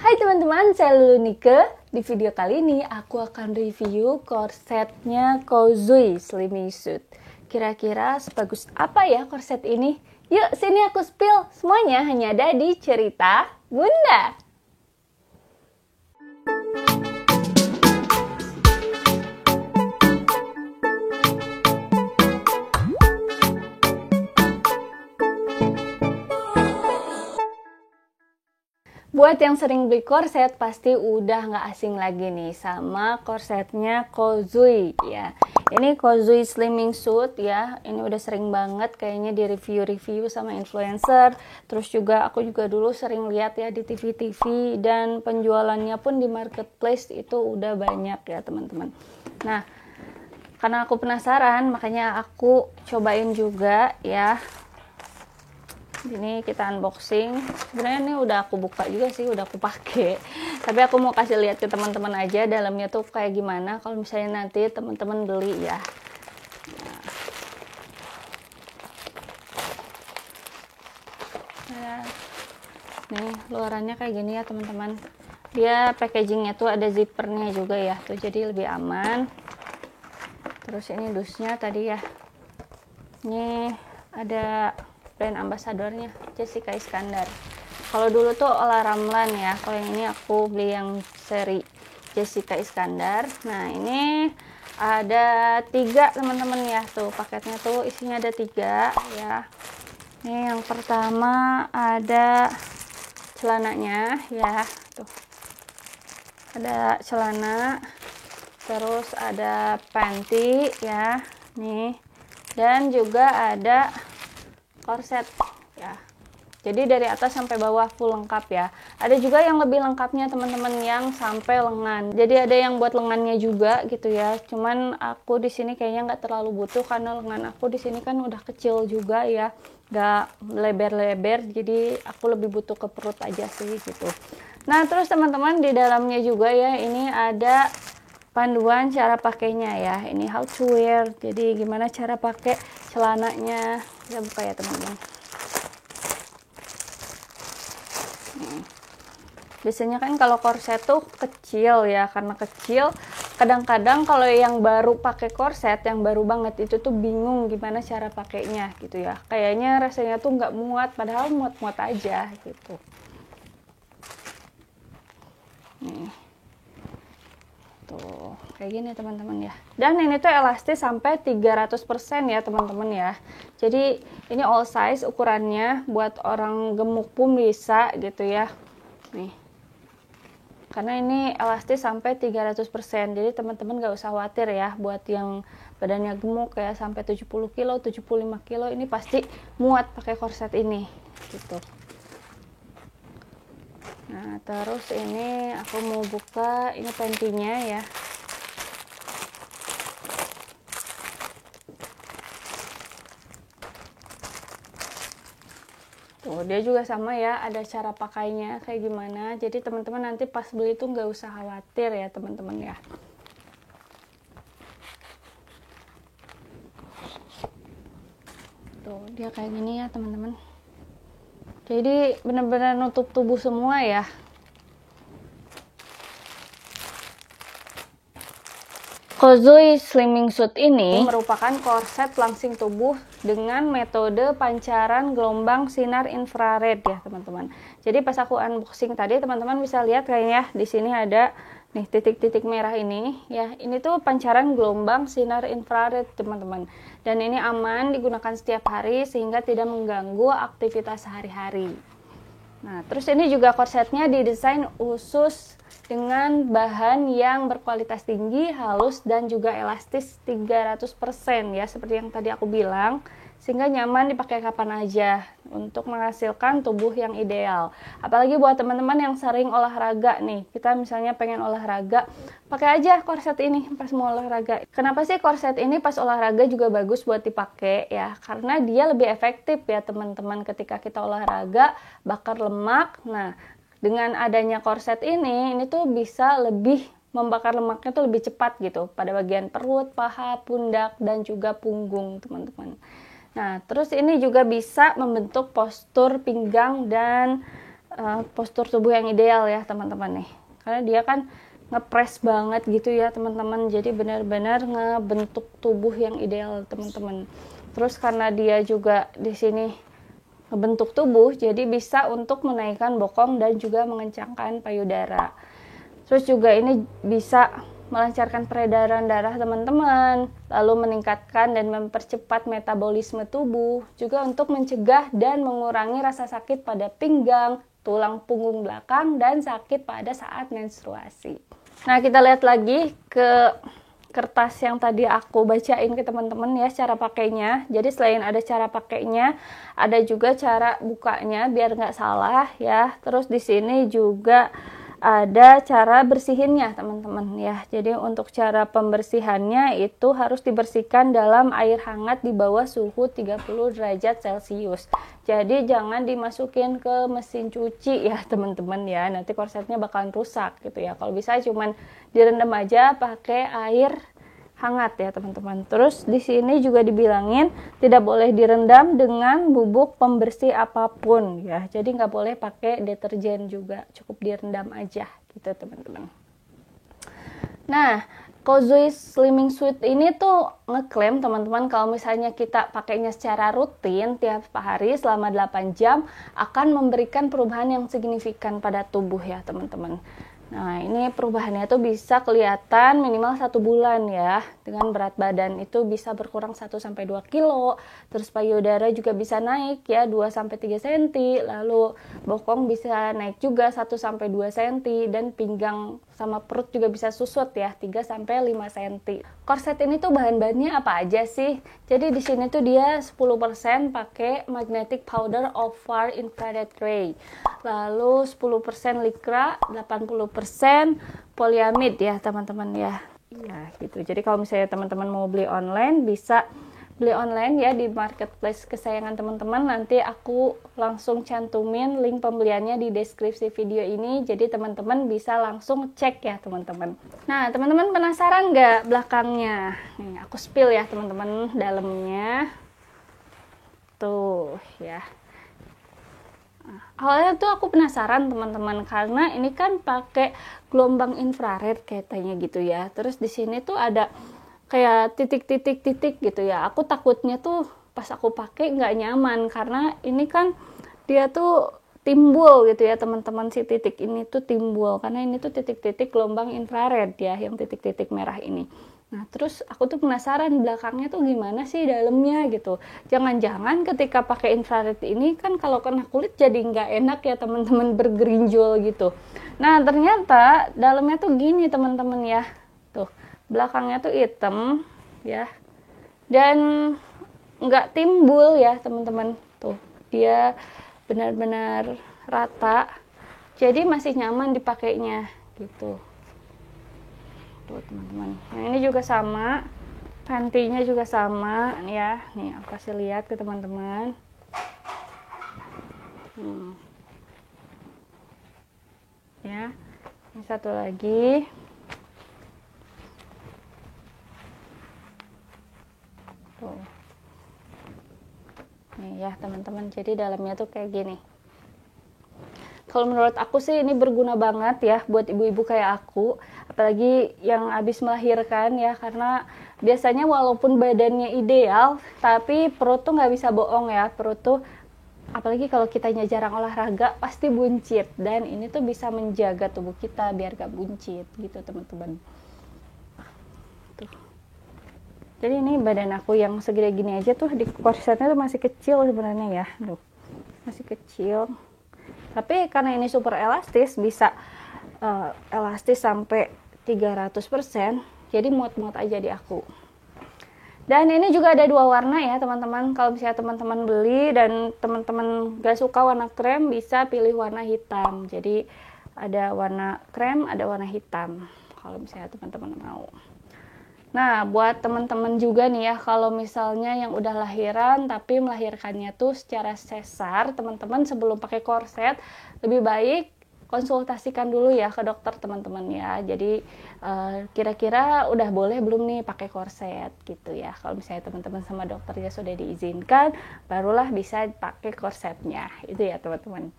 Hai teman-teman, saya Lulu Nike. Di video kali ini aku akan review korsetnya Kozui Slimming Suit. Kira-kira sebagus apa ya korset ini? Yuk sini aku spill, semuanya hanya ada di Cerita Bunda. Buat yang sering beli korset pasti udah nggak asing lagi nih sama korsetnya Kozui ya. Ini Kozui Slimming Suit ya. Ini udah sering banget kayaknya di review-review sama influencer. Terus juga aku juga dulu sering lihat ya di TV-TV dan penjualannya pun di marketplace itu udah banyak ya teman-teman. Nah, karena aku penasaran makanya aku cobain juga ya. Ini kita unboxing. Sebenarnya ini udah aku buka juga sih, udah aku pakai. Tapi aku mau kasih lihat ke teman-teman aja dalamnya tuh kayak gimana kalau misalnya nanti teman-teman beli ya. Nah, nih luarannya kayak gini ya teman-teman. Dia packagingnya tuh ada zippernya juga ya, tuh jadi lebih aman. Terus ini dusnya tadi ya. Ini ada brand ambasadornya Jessica Iskandar. Kalau dulu tuh Ola Ramlan ya, kalau yang ini aku beli yang seri Jessica Iskandar. Nah ini ada 3 teman-teman ya, tuh paketnya tuh isinya ada 3 ya. Ini yang pertama ada celananya ya, tuh ada celana, terus ada panty ya nih, dan juga ada korset ya. Jadi dari atas sampai bawah full lengkap ya. Ada juga yang lebih lengkapnya teman-teman yang sampai lengan. Jadi ada yang buat lengannya juga gitu ya. Cuman aku di sini kayaknya nggak terlalu butuh karena lengan aku di sini kan udah kecil juga ya, nggak lebar-lebar. Jadi aku lebih butuh ke perut aja sih gitu. Nah terus teman-teman di dalamnya juga ya ini ada panduan cara pakainya ya. Ini how to wear. Jadi gimana cara pakai celananya. Kita buka ya teman-teman. Biasanya kan kalau korset tuh kecil ya, karena kecil kadang-kadang kalau yang baru pakai korset, yang baru banget itu tuh bingung gimana cara pakainya gitu ya. Kayaknya rasanya tuh nggak muat, padahal muat-muat aja gitu. Nih. Tuh, kayak gini teman-teman ya. Dan ini tuh elastis sampai 300% ya teman-teman ya. Jadi ini all size ukurannya, buat orang gemuk pun bisa gitu ya. Nih. Karena ini elastis sampai 300%. Jadi teman-teman gak usah khawatir ya buat yang badannya gemuk kayak sampai 70 kilo, 75 kilo ini pasti muat pakai korset ini gitu. Nah, terus ini aku mau buka ini pantinya ya. Tuh, dia juga sama ya, ada cara pakainya kayak gimana. Jadi teman-teman nanti pas beli itu nggak usah khawatir ya teman-teman ya. Tuh, dia kayak gini ya teman-teman. Jadi benar-benar nutup tubuh semua ya. Kozui Slimming Suit ini merupakan korset langsing tubuh dengan metode pancaran gelombang sinar infrared ya teman-teman. Jadi pas aku unboxing tadi teman-teman bisa lihat kayaknya di sini ada nih titik-titik merah ini ya. Ini tuh pancaran gelombang sinar infrared teman-teman. Dan ini aman digunakan setiap hari sehingga tidak mengganggu aktivitas sehari-hari. Nah, terus ini juga korsetnya didesain khusus dengan bahan yang berkualitas tinggi, halus, dan juga elastis 300% ya, seperti yang tadi aku bilang, sehingga nyaman dipakai kapan aja untuk menghasilkan tubuh yang ideal. Apalagi buat teman-teman yang sering olahraga nih, kita misalnya pengen olahraga, pakai aja korset ini pas mau olahraga. Kenapa sih korset ini pas olahraga juga bagus buat dipakai ya? Karena dia lebih efektif ya teman-teman ketika kita olahraga, bakar lemak. Nah, dengan adanya korset ini tuh bisa lebih membakar lemaknya tuh lebih cepat gitu pada bagian perut, paha, pundak, dan juga punggung teman-teman. Nah terus ini juga bisa membentuk postur pinggang dan postur tubuh yang ideal ya teman-teman nih, karena dia kan ngepres banget gitu ya teman-teman, jadi benar-benar ngebentuk tubuh yang ideal teman-teman. Terus karena dia juga di sini ngebentuk tubuh, jadi bisa untuk menaikkan bokong dan juga mengencangkan payudara. Terus juga ini bisa melancarkan peredaran darah teman-teman, lalu meningkatkan dan mempercepat metabolisme tubuh, juga untuk mencegah dan mengurangi rasa sakit pada pinggang, tulang punggung belakang, dan sakit pada saat menstruasi. Nah, kita lihat lagi ke kertas yang tadi aku bacain ke teman-teman ya cara pakainya. Jadi selain ada cara pakainya, ada juga cara bukanya biar nggak salah ya. Terus di sini juga ada cara bersihinnya teman-teman ya. Jadi untuk cara pembersihannya itu harus dibersihkan dalam air hangat di bawah suhu 30 derajat Celcius. Jadi jangan dimasukin ke mesin cuci ya teman-teman ya. Nanti korsetnya bakalan rusak gitu ya. Kalau bisa cuman direndam aja pakai air hangat ya teman-teman. Terus di sini juga dibilangin tidak boleh direndam dengan bubuk pembersih apapun ya. Jadi nggak boleh pakai deterjen juga, cukup direndam aja gitu teman-teman. Nah, Kozui Slimming Suit ini tuh ngeklaim teman-teman kalau misalnya kita pakainya secara rutin tiap hari selama 8 jam akan memberikan perubahan yang signifikan pada tubuh ya teman-teman. Nah, ini perubahannya tuh bisa kelihatan minimal 1 bulan ya. Dengan berat badan itu bisa berkurang 1-2 kilo. Terus payudara juga bisa naik ya 2-3 cm. Lalu bokong bisa naik juga 1-2 cm. Dan pinggang sama perut juga bisa susut ya 3-5 cm. Korset ini tuh bahan-bahannya apa aja sih? Jadi di sini tuh dia 10% pakai magnetic powder of far infrared ray. Lalu 10% lycra, 80% polyamid ya teman-teman ya. Ya gitu. Jadi kalau misalnya teman-teman mau beli online, bisa beli online ya di marketplace kesayangan teman-teman. Nanti aku langsung cantumin link pembeliannya di deskripsi video ini. Jadi teman-teman bisa langsung cek ya teman-teman. Nah teman-teman penasaran nggak belakangnya? Nih aku spill ya teman-teman dalamnya. Tuh ya. Awalnya tuh aku penasaran teman-teman karena ini kan pakai gelombang infrared katanya gitu ya. Terus di sini tuh ada kayak titik-titik-titik gitu ya. Aku takutnya tuh pas aku pakai nggak nyaman karena ini kan dia tuh timbul gitu ya teman-teman, si titik ini tuh timbul karena ini tuh titik-titik gelombang infrared ya, yang titik-titik merah ini. Nah, terus aku tuh penasaran belakangnya tuh gimana sih dalamnya gitu. Jangan-jangan ketika pakai infrared ini kan kalau kena kulit jadi nggak enak ya teman-teman, bergerinjol gitu. Nah, ternyata dalamnya tuh gini teman-teman ya. Tuh, belakangnya tuh hitam ya. Dan nggak timbul ya teman-teman. Tuh, dia benar-benar rata. Jadi masih nyaman dipakainya gitu. Tuh teman-teman, yang ini juga sama, pantinya juga sama ya. Nih aku kasih lihat ke teman-teman. Ya, ini satu lagi. Tuh. Nih ya teman-teman, jadi dalamnya tuh kayak gini. Kalau menurut aku sih ini berguna banget ya buat ibu-ibu kayak aku, apalagi yang habis melahirkan ya, karena biasanya walaupun badannya ideal, tapi perut tuh nggak bisa bohong ya, perut tuh apalagi kalau kitanya jarang olahraga pasti buncit, dan ini tuh bisa menjaga tubuh kita biar gak buncit gitu teman-teman. Tuh. Jadi ini badan aku yang segede gini aja tuh di korsetnya tuh masih kecil sebenarnya ya, tuh masih kecil. Tapi karena ini super elastis, bisa elastis sampai 300%, jadi muat-muat aja di aku. Dan ini juga ada 2 warna ya teman-teman. Kalau misalnya teman-teman beli dan teman-teman gak suka warna krem, bisa pilih warna hitam. Jadi ada warna krem, ada warna hitam kalau misalnya teman-teman mau. Nah, buat teman-teman juga nih ya, kalau misalnya yang udah lahiran tapi melahirkannya tuh secara sesar, teman-teman sebelum pakai korset lebih baik konsultasikan dulu ya ke dokter teman-teman ya. Jadi kira-kira udah boleh belum nih pakai korset gitu ya. Kalau misalnya teman-teman sama dokternya sudah diizinkan, barulah bisa pakai korsetnya. Itu ya teman-teman.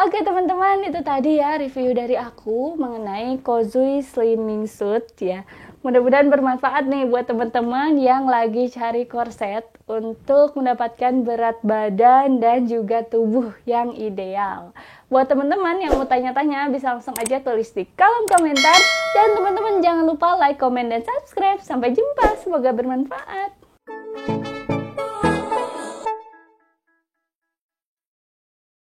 Oke teman-teman, itu tadi ya review dari aku mengenai Kozui Slimming Suit ya. Mudah-mudahan bermanfaat nih buat teman-teman yang lagi cari korset untuk mendapatkan berat badan dan juga tubuh yang ideal. Buat teman-teman yang mau tanya-tanya bisa langsung aja tulis di kolom komentar. Dan teman-teman jangan lupa like, komen, dan subscribe. Sampai jumpa, semoga bermanfaat.